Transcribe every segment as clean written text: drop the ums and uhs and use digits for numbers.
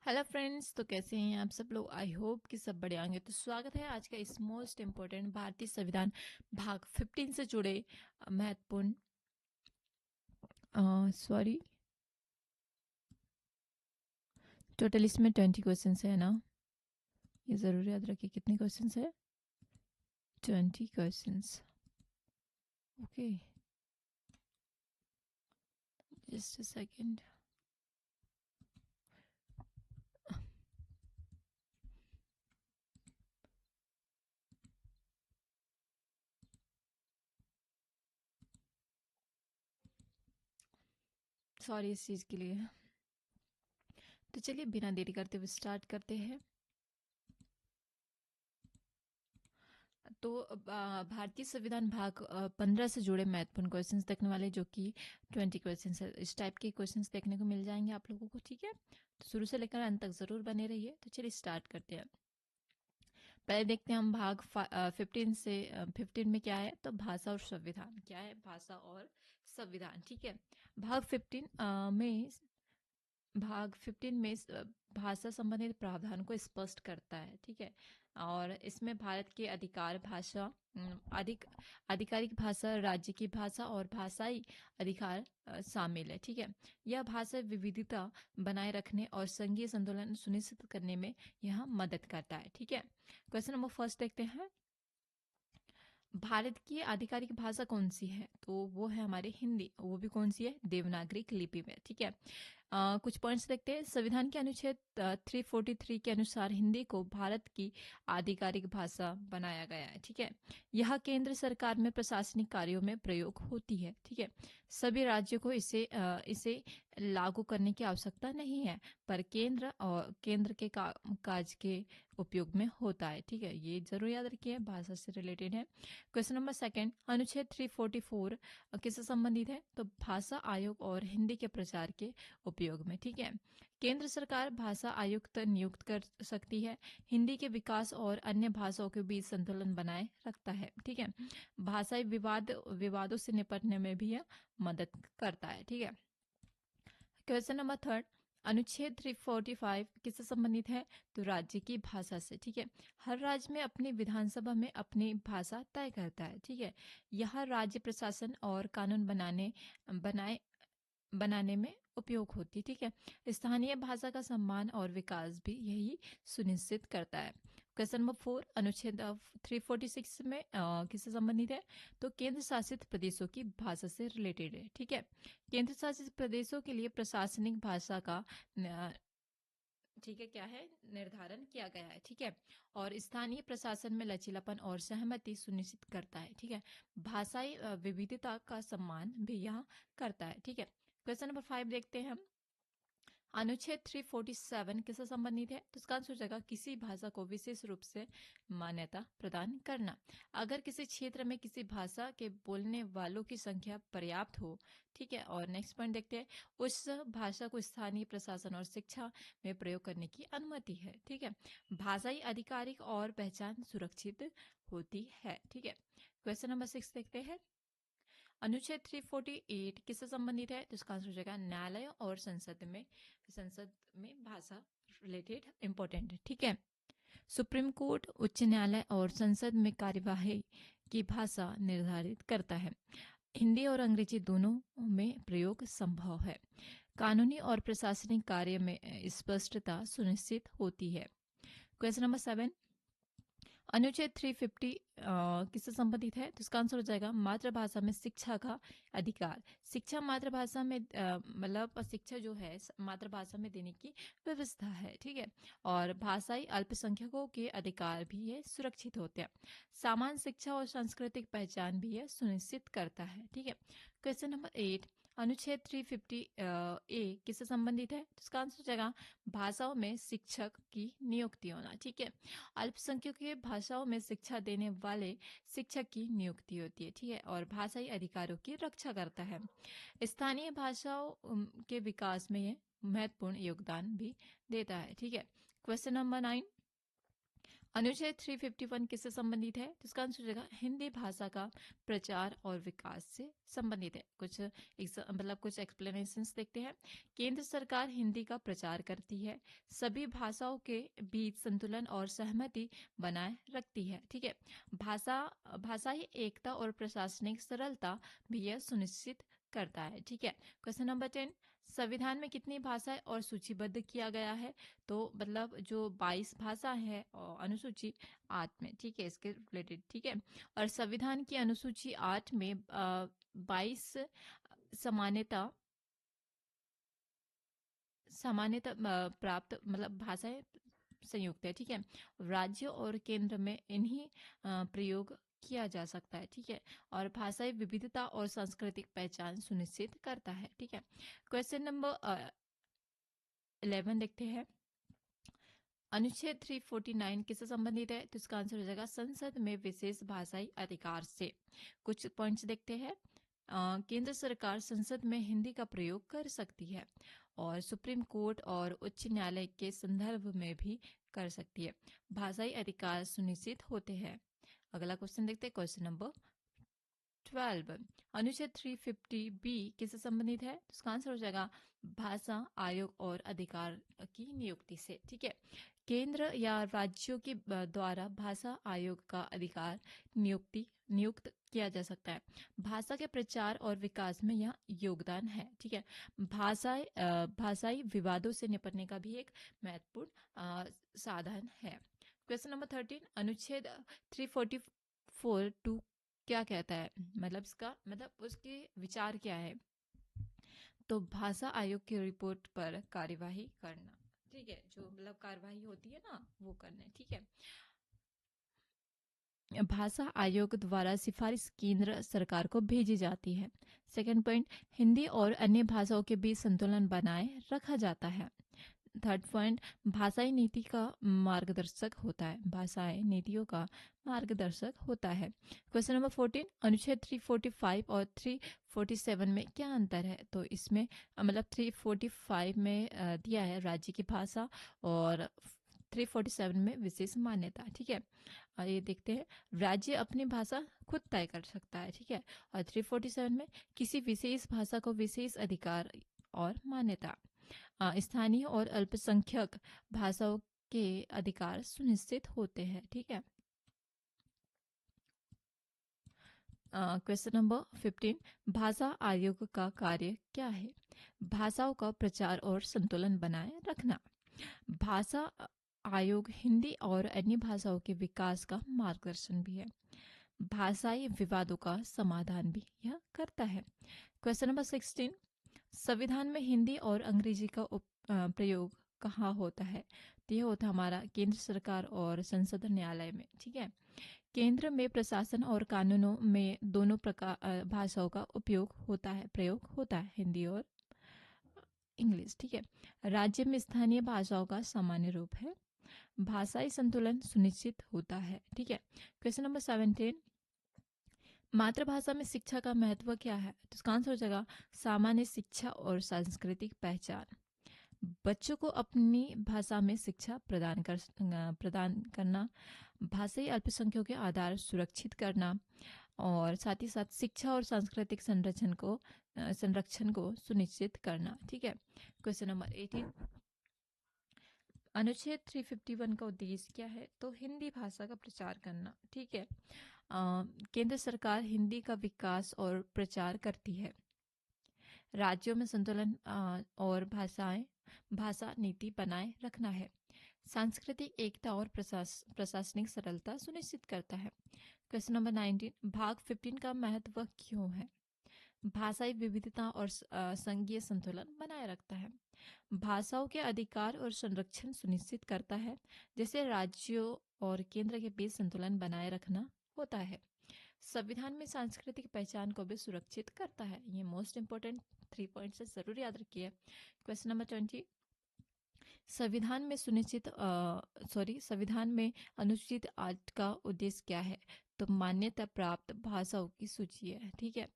Hello friends, तो कैसे हैं आप सब लोग। आई होप कि सब बढ़िया होंगे। तो स्वागत है आज का इस मोस्ट इम्पोर्टेंट भारतीय संविधान भाग 15 से जुड़े महत्वपूर्ण सॉरी टोटल इसमें 20 क्वेश्चन है ना। ये ज़रूर याद रखिए कितने क्वेश्चन है। 20 question. Okay, just a second. Sorry इस चीज़ के लिए। तो चलिए बिना देरी करते हुए स्टार्ट करते हैं। तो भारतीय संविधान भाग 15 से जुड़े महत्वपूर्ण क्वेश्चंस देखने वाले, जो कि 20 क्वेश्चंस है। इस टाइप के क्वेश्चंस देखने को मिल जाएंगे आप लोगों को, ठीक है। तो शुरू से लेकर अंत तक जरूर बने रहिए। तो चलिए स्टार्ट करते हैं। पहले देखते हैं हम भाग 15 से 15 में क्या है। तो भाषा और संविधान क्या है। भाषा और संविधान, ठीक है। भाग 15 में भाग 15 में भाषा संबंधित प्रावधान को स्पष्ट करता है, ठीक है। और इसमें भारत के अधिकार भाषा, आधिकारिक भाषा, राज्य की भाषा और भाषाई अधिकार शामिल है, ठीक है। यह भाषा विविधता बनाए रखने और संघीय संतुलन सुनिश्चित करने में यह मदद करता है, ठीक है। क्वेश्चन नंबर फर्स्ट देखते हैं। भारत की आधिकारिक भाषा कौन सी है। तो वो है हमारी हिंदी। वो भी कौन सी है, देवनागरी लिपि में, ठीक है। कुछ पॉइंट्स देखते हैं। संविधान के अनुच्छेद 343 के अनुसार हिंदी को भारत की आधिकारिक भाषा बनाया गया है, ठीक है। यह केंद्र सरकार में प्रशासनिक कार्यों में प्रयोग होती है, ठीक है। सभी राज्यों को इसे लागू करने की आवश्यकता नहीं है, पर केंद्र के काज के उपयोग में होता है, ठीक है। ये जरूर याद रखिए, भाषा से रिलेटेड है। क्वेश्चन नंबर सेकंड, अनुच्छेद 344 किससे संबंधित है। तो भाषा आयोग और हिंदी के प्रचार के उपयोग में, ठीक है। केंद्र सरकार भाषा आयुक्त नियुक्त कर सकती है। हिंदी के विकास और अन्य भाषाओं के बीच संतुलन बनाए रखता है, ठीक है। भाषाई विवादों से निपटने में भी यह मदद करता है, ठीक है। क्वेश्चन नंबर थर्ड, अनुच्छेद 345 किससे संबंधित है। तो राज्य की भाषा से, ठीक है। हर राज्य में अपनी विधानसभा में अपनी भाषा तय करता है, ठीक है। यह राज्य प्रशासन और कानून बनाने में उपयोग होती है, ठीक है। स्थानीय भाषा का सम्मान और विकास भी यही सुनिश्चित करता है। क्वेश्चन नंबर 4, अनुच्छेद 346 में किससे संबंधित है। तो केंद्र शासित प्रदेशों की भाषा से रिलेटेड है, ठीक है। केंद्र शासित प्रदेशों के लिए प्रशासनिक भाषा का न- ठीक है क्या है, निर्धारण किया गया है, ठीक है। और स्थानीय प्रशासन में लचीलापन और सहमति सुनिश्चित करता है, ठीक है। भाषाई विविधता का सम्मान भी यहाँ करता है, ठीक है। क्वेश्चन नंबर 5 देखते हैं हम। अनुच्छेद 347 किससे संबंधित है। तो इसका आंसर हो जाएगा किसी भाषा को विशेष रूप से मान्यता प्रदान करना। अगर किसी क्षेत्र में किसी भाषा के बोलने वालों की संख्या पर्याप्त हो, ठीक है। और नेक्स्ट पॉइंट देखते हैं, उस भाषा को स्थानीय प्रशासन और शिक्षा में प्रयोग करने की अनुमति है, ठीक है। भाषाई आधिकारिक और पहचान सुरक्षित होती है, ठीक है। क्वेश्चन नंबर 6 देखते हैं। अनुच्छेद 348 किससे संबंधित है। तो इसका आंसर हो जाएगा न्यायालय और संसद में भाषा रिलेटेड इंपॉर्टेंट है, ठीक है। सुप्रीम कोर्ट, उच्च न्यायालय और संसद में कार्यवाही की भाषा निर्धारित करता है। हिंदी और अंग्रेजी दोनों में प्रयोग संभव है। कानूनी और प्रशासनिक कार्य में स्पष्टता सुनिश्चित होती है। क्वेश्चन नंबर 7, अनुच्छेद 350 किससे संबंधित है। तो इसका आंसर हो जाएगा मातृभाषा में शिक्षा का अधिकार। शिक्षा मातृभाषा में मतलब शिक्षा जो है मातृभाषा में देने की व्यवस्था है, ठीक है। और भाषाई अल्पसंख्यकों के अधिकार भी ये सुरक्षित होते हैं। सामान्य शिक्षा और सांस्कृतिक पहचान भी यह सुनिश्चित करता है, ठीक है। क्वेश्चन नंबर 8, अनुच्छेद 350 ए किससे संबंधित है। तो इसका आंसर हो जाएगा भाषाओं में शिक्षक की नियुक्ति होना, ठीक है। अल्पसंख्यकों भाषाओं में शिक्षा देने वाले शिक्षक की नियुक्ति होती है, ठीक है। और भाषाई अधिकारों की रक्षा करता है। स्थानीय भाषाओं के विकास में ये महत्वपूर्ण योगदान भी देता है, ठीक है। क्वेश्चन नंबर 9, अनुच्छेद 351 किससे संबंधित है? तो इसका आंसर हो जाएगा हिंदी भाषा का प्रचार और विकास से संबंधित है। कुछ मतलब कुछ एक्सप्लेनेशंस देखते हैं। केंद्र सरकार हिंदी का प्रचार करती है, सभी भाषाओं के बीच संतुलन और सहमति बनाए रखती है। ठीक है, भाषा भाषाई एकता और प्रशासनिक सरलता भी यह सुनिश्चित करता है। ठीक है, क्वेश्चन नंबर 10, संविधान में कितनी भाषाएं और सूचीबद्ध किया गया है? तो मतलब जो 22 भाषा है और अनुसूची 8 में, ठीक है, इसके रिलेटेड। ठीक है, और संविधान की अनुसूची 8 में 22 समान्यता सामान्यता प्राप्त मतलब भाषाएं संयुक्त है। ठीक है, राज्य और केंद्र में इन्हीं प्रयोग किया जा सकता है। ठीक है, और भाषाई विविधता और सांस्कृतिक पहचान सुनिश्चित करता है। ठीक है, क्वेश्चन नंबर 11 देखते हैं। अनुच्छेद 349 किससे संबंधित है? तो इसका आंसर हो जाएगा संसद में विशेष भाषाई अधिकार से। कुछ पॉइंट्स देखते हैं। केंद्र सरकार संसद में हिंदी का प्रयोग कर सकती है और सुप्रीम कोर्ट और उच्च न्यायालय के संदर्भ में भी कर सकती है। भाषाई अधिकार सुनिश्चित होते हैं। अगला क्वेश्चन देखते हैं, क्वेश्चन नंबर 12, अनुच्छेद 350 बी किससे संबंधित है? तो इसका आंसर हो जाएगा भाषा आयोग और अधिकार की नियुक्ति से। ठीक है, केंद्र या राज्यों के द्वारा भाषा आयोग का अधिकार नियुक्त किया जा सकता है। भाषा के प्रचार और विकास में यह योगदान है। ठीक है, भाषाई विवादों से निपटने का भी एक महत्वपूर्ण साधन है। क्वेश्चन नंबर 13, अनुच्छेद 344(2) क्या कहता है? मतलब इसका मतलब उसके विचार क्या है? तो भाषा आयोग की रिपोर्ट पर कार्यवाही करना। ठीक है, जो मतलब कार्यवाही होती है ना, वो करना है। ठीक है, भाषा आयोग द्वारा सिफारिश केंद्र सरकार को भेजी जाती है। सेकंड पॉइंट, हिंदी और अन्य भाषाओं के बीच संतुलन बनाए रखा जाता है। थर्ड पॉइंट, भाषाई नीति का मार्गदर्शक होता है। भाषाई नीतियों का मार्गदर्शक होता है। क्वेश्चन नंबर 14, अनुच्छेद 345 और 347 में क्या अंतर है? तो इसमें मतलब 345 में दिया है राज्य की भाषा और 347 में विशेष मान्यता। ठीक है, ये देखते हैं, राज्य अपनी भाषा खुद तय कर सकता है। ठीक है, और 347 में किसी विशेष भाषा को विशेष अधिकार और मान्यता। स्थानीय और अल्पसंख्यक भाषाओं के अधिकार सुनिश्चित होते हैं। ठीक है, क्वेश्चन नंबर 15, भाषा आयोग का कार्य क्या है? भाषाओं का प्रचार और संतुलन बनाए रखना। भाषा आयोग हिंदी और अन्य भाषाओं के विकास का मार्गदर्शन भी है। भाषाई विवादों का समाधान भी यह करता है। क्वेश्चन नंबर 16, संविधान में हिंदी और अंग्रेजी का प्रयोग कहाँ होता है? तो यह होता है हमारा केंद्र सरकार और संसद न्यायालय में। ठीक है, केंद्र में प्रशासन और कानूनों में दोनों प्रकार भाषाओं का प्रयोग होता है, हिंदी और इंग्लिश। ठीक है, राज्य में स्थानीय भाषाओं का सामान्य रूप है। भाषाई संतुलन सुनिश्चित होता है। ठीक है, क्वेश्चन नंबर 17, मातृभाषा में शिक्षा का महत्व क्या है? तो इसका आंसर हो जाएगा सामान्य शिक्षा और सांस्कृतिक पहचान। बच्चों को अपनी भाषा में शिक्षा प्रदान करना, भाषाई अल्पसंख्यकों के आधार सुरक्षित करना और साथ ही साथ शिक्षा और सांस्कृतिक संरक्षण को सुनिश्चित करना। ठीक है, क्वेश्चन नंबर 18, अनुच्छेद 351 का उद्देश्य क्या है? तो हिंदी भाषा का प्रचार करना। ठीक है, केंद्र सरकार हिंदी का विकास और प्रचार करती है। राज्यों में संतुलन और भाषा नीति बनाए रखना है। सांस्कृतिक एकता और प्रशासनिक सरलता सुनिश्चित करता है। क्वेश्चन नंबर 19, भाग 15 का महत्व क्यों है? भाषाई विविधता और संघीय संतुलन बनाए रखता है। भाषाओं के अधिकार और संरक्षण सुनिश्चित करता है, जैसे राज्यों और केंद्र के बीच संतुलन बनाए रखना होता है। संविधान में सांस्कृतिक पहचान को भी सुरक्षित करता है। ये मोस्ट इंपोर्टेंट 3 पॉइंट्स है, जरूर याद रखिए। क्वेश्चन नंबर 20, संविधान में अनुच्छेद 8 का उद्देश्य क्या है? तो मान्यता प्राप्त भाषाओं की सूची है। ठीक है,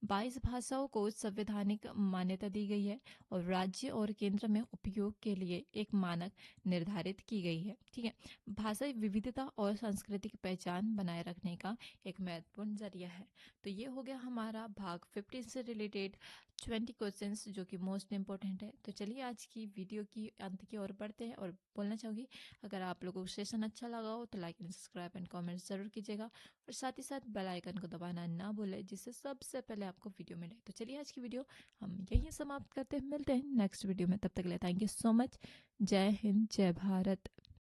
22 भाषाओं को संवैधानिक मान्यता दी गई है और राज्य और केंद्र में उपयोग के लिए एक मानक निर्धारित की गई है। ठीक है, भाषा विविधता और सांस्कृतिक पहचान बनाए रखने का एक महत्वपूर्ण जरिया है। तो ये हो गया हमारा भाग 15 से रिलेटेड 20 क्वेश्चंस जो कि मोस्ट इंपॉर्टेंट है। तो चलिए आज की वीडियो की अंत की ओर बढ़ते हैं और बोलना चाहूँगी, अगर आप लोगों को सेशन अच्छा लगा हो तो like and subscribe and comment जरूर कीजिएगा और साथ ही साथ बेल आइकन को दबाना ना भूलें, जिससे सबसे पहले आपको वीडियो मिले। तो चलिए आज की वीडियो हम यहीं समाप्त करते हैं, मिलते हैं नेक्स्ट वीडियो में। तब तक के लिए थैंक यू सो मच। जय हिंद, जय भारत।